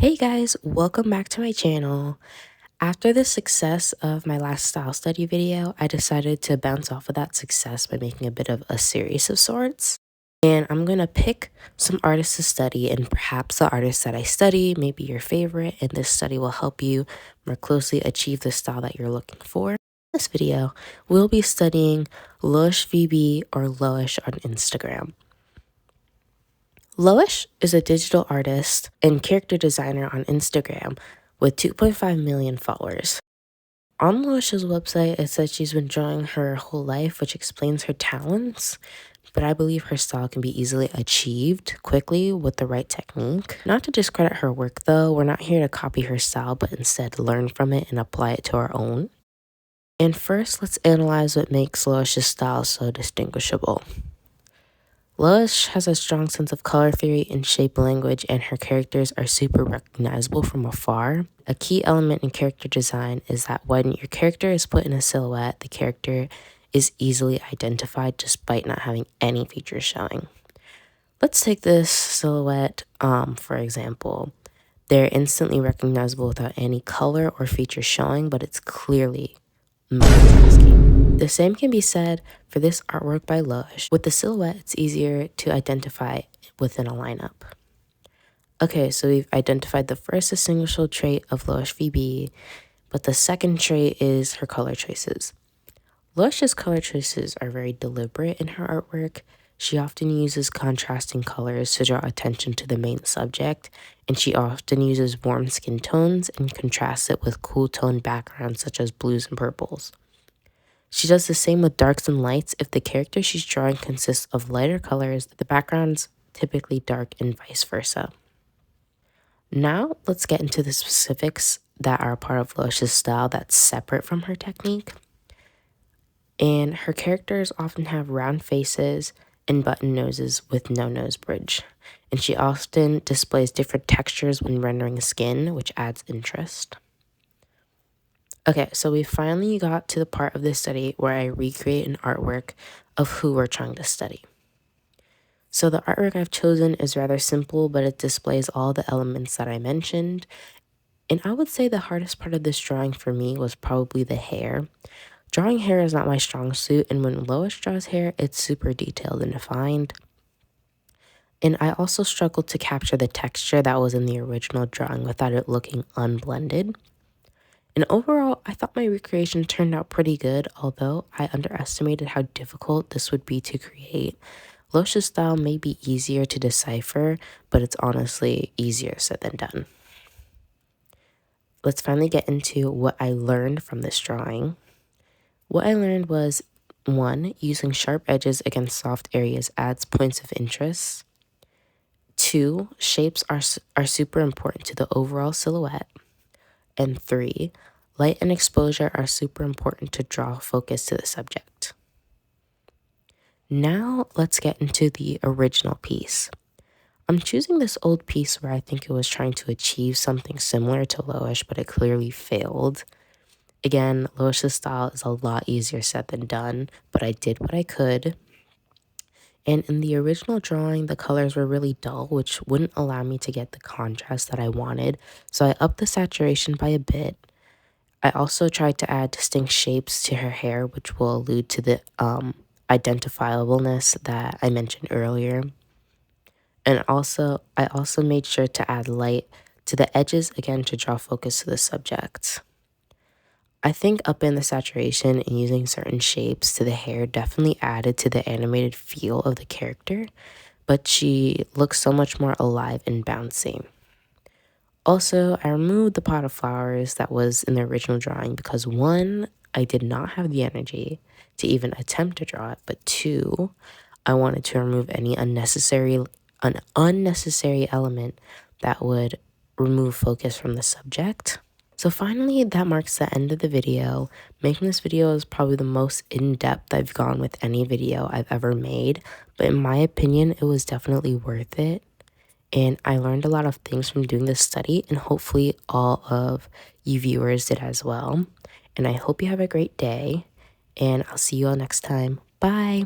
Hey guys, welcome back to my channel. After the success of my last style study video, I decided to bounce off of that success by making a bit of a series of sorts. And I'm gonna pick some artists to study, and perhaps the artist that I study may be your favorite, and this study will help you more closely achieve the style that you're looking for. In this video, we'll be studying Loishvb or Loish on Instagram. Loish is a digital artist and character designer on Instagram with 2.5 million followers. On Loish's website, it says she's been drawing her whole life, which explains her talents, but I believe her style can be easily achieved quickly with the right technique. Not to discredit her work though, we're not here to copy her style, but instead learn from it and apply it to our own. And first, let's analyze what makes Loish's style so distinguishable. Loish has a strong sense of color theory and shape language, and her characters are super recognizable from afar. A key element in character design is that when your character is put in a silhouette, the character is easily identified despite not having any features showing. Let's take this silhouette, for example. They're instantly recognizable without any color or features showing, but it's clearly multitasking. The same can be said for this artwork by Loish. With the silhouette, it's easier to identify within a lineup. Okay, so we've identified the first distinguishable trait of Loishvb, but the second trait is her color choices. Loish's color choices are very deliberate in her artwork. She often uses contrasting colors to draw attention to the main subject, and she often uses warm skin tones and contrasts it with cool toned backgrounds such as blues and purples. She does the same with darks and lights. If the character she's drawing consists of lighter colors, the background's typically dark and vice versa. Now, let's get into the specifics that are part of Loish's style that's separate from her technique. And her characters often have round faces and button noses with no nose bridge. And she often displays different textures when rendering skin, which adds interest. Okay, so we finally got to the part of this study where I recreate an artwork of who we're trying to study. So the artwork I've chosen is rather simple, but it displays all the elements that I mentioned. And I would say the hardest part of this drawing for me was probably the hair. Drawing hair is not my strong suit, and when Loish draws hair, it's super detailed and defined. And I also struggled to capture the texture that was in the original drawing without it looking unblended. And overall, I thought my recreation turned out pretty good, although I underestimated how difficult this would be to create. Loish's style may be easier to decipher, but it's honestly easier said than done. Let's finally get into what I learned from this drawing. What I learned was, 1, using sharp edges against soft areas adds points of interest. 2, shapes are super important to the overall silhouette. And 3, light and exposure are super important to draw focus to the subject. Now let's get into the original piece. I'm choosing this old piece where I think it was trying to achieve something similar to Loish, but it clearly failed. Again, Loish's style is a lot easier said than done, but I did what I could. And in the original drawing, the colors were really dull, which wouldn't allow me to get the contrast that I wanted, so I upped the saturation by a bit. I also tried to add distinct shapes to her hair, which will allude to the identifiableness that I mentioned earlier. And I also made sure to add light to the edges again to draw focus to the subject. I think upping the saturation and using certain shapes to the hair definitely added to the animated feel of the character, but she looks so much more alive and bouncy. Also, I removed the pot of flowers that was in the original drawing because 1, I did not have the energy to even attempt to draw it, but 2, I wanted to remove any unnecessary element that would remove focus from the subject. So finally, that marks the end of the video. Making this video is probably the most in-depth I've gone with any video I've ever made, but in my opinion, it was definitely worth it. And I learned a lot of things from doing this study, and hopefully all of you viewers did as well. And I hope you have a great day, and I'll see you all next time. Bye!